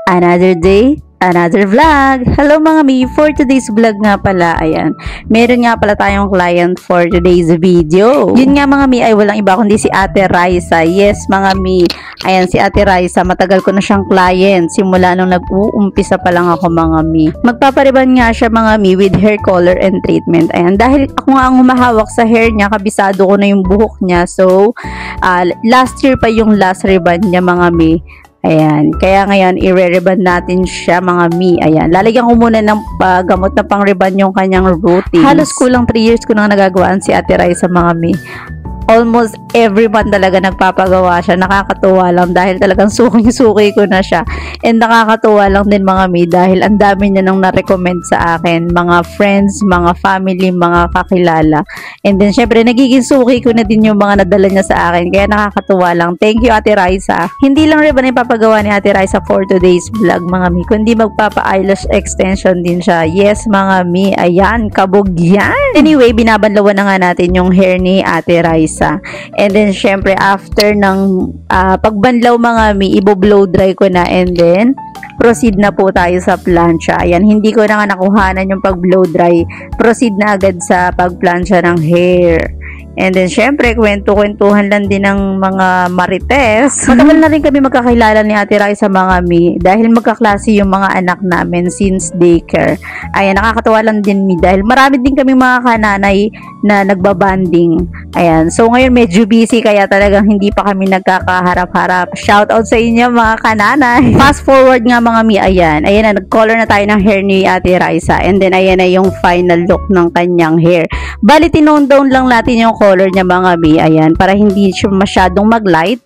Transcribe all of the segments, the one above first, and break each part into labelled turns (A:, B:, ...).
A: Another day, another vlog. Hello mga mi, for today's vlog nga pala, ayan, meron nga pala tayong client for today's video. Yun nga mga mi ay walang iba kundi si Ate Raisa. Yes mga mi, ayan si Ate Raisa, matagal ko na siyang client. Simula nung nag-uumpisa pa lang ako mga mi. Magpapariban nga siya mga mi with hair color and treatment. Ayan, dahil ako nga ang humahawak sa hair niya, kabisado ko na yung buhok niya. So, last year pa yung last ribbon niya mga mi. Ayan, kaya ngayon i-re-ribbon natin siya mga mi. Ayan, lalagyan ko muna ng gamot na pang-ribbon yung kanyang routine. Halos kulang 3 years ko nang nagagawaan si Ate Raisa mga mi. Almost every month talaga nagpapagawa siya. Nakakatuwa lang dahil talagang suki ko na siya. And nakakatuwa lang din mga mi dahil ang dami niya nang na-recommend sa akin. Mga friends, mga family, mga kakilala. And then syempre nagiging suki ko na din yung mga nadala niya sa akin. Kaya nakakatuwa lang. Thank you Ate Raisa. Hindi lang rin ba na ipapagawa ni Ate Raisa for today's vlog mga mi, kundi magpapa-eyelash extension din siya. Yes mga mi, ayan, kabog yan. Anyway, binabanlawan na nga natin yung hair ni Ate Raisa. And then, syempre, after ng pagbanlaw mga mi, ibo-blow dry ko na and then, proceed na po tayo sa plancha. Ayan, hindi ko na nga nakuhanan yung pag-blow dry. Proceed na agad sa pag-plancha ng hair. And then, syempre, kwento-kwentuhan lang din ng mga marites. Matagal na rin kami magkakilala ni Ate Raisa mga mi dahil magkaklase yung mga anak namin since daycare. Ayan, nakakatawa lang din mi dahil marami din kami mga kananay na nagbabanding. Ayan, so ngayon medyo busy kaya talagang hindi pa kami nagkakaharap-harap. Shout out sa inyo mga kananay. Fast forward nga mga mi, ayan na, nag-color na tayo ng hair ni Ate Raisa. And then, ayan na yung final look ng kanyang hair. Bali, tinone down lang natin yung color niya mga mi, ayan, para hindi siya masyadong mag-light.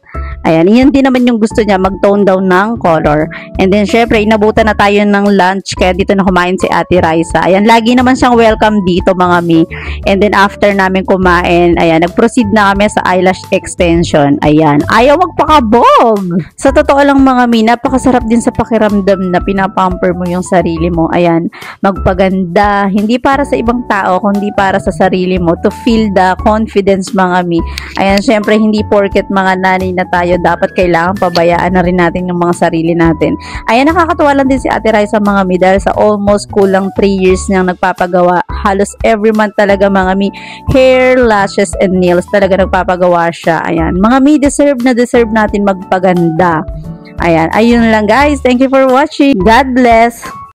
A: Ayan, yun din naman yung gusto niya, mag-tone down ng color. And then, syempre, inabutan na tayo ng lunch, kaya dito na kumain si Ate Raisa. Ayan, lagi naman siyang welcome dito, mga mi. And then, after namin kumain, ayan, nag-proceed na kami sa eyelash extension. Ayan, ayaw magpakabog! Sa totoo lang, mga mi, napakasarap din sa pakiramdam na pinapamper mo yung sarili mo. Ayan, magpaganda, hindi para sa ibang tao, kundi para sa sarili mo, to feel the confidence, mga mi. Ayan, syempre, hindi porket mga nanay na tayo, dapat kailangan pabayaan na rin natin yung mga sarili natin. Ayan, nakakatuwa lang din si Ate Raisa mga mi dahil sa almost kulang 3 years niyang nagpapagawa. Halos every month talaga mga mi, hair, lashes, and nails talaga nagpapagawa siya. Ayan, mga mi, deserve natin magpaganda. Ayan, ayun lang guys. Thank you for watching. God bless.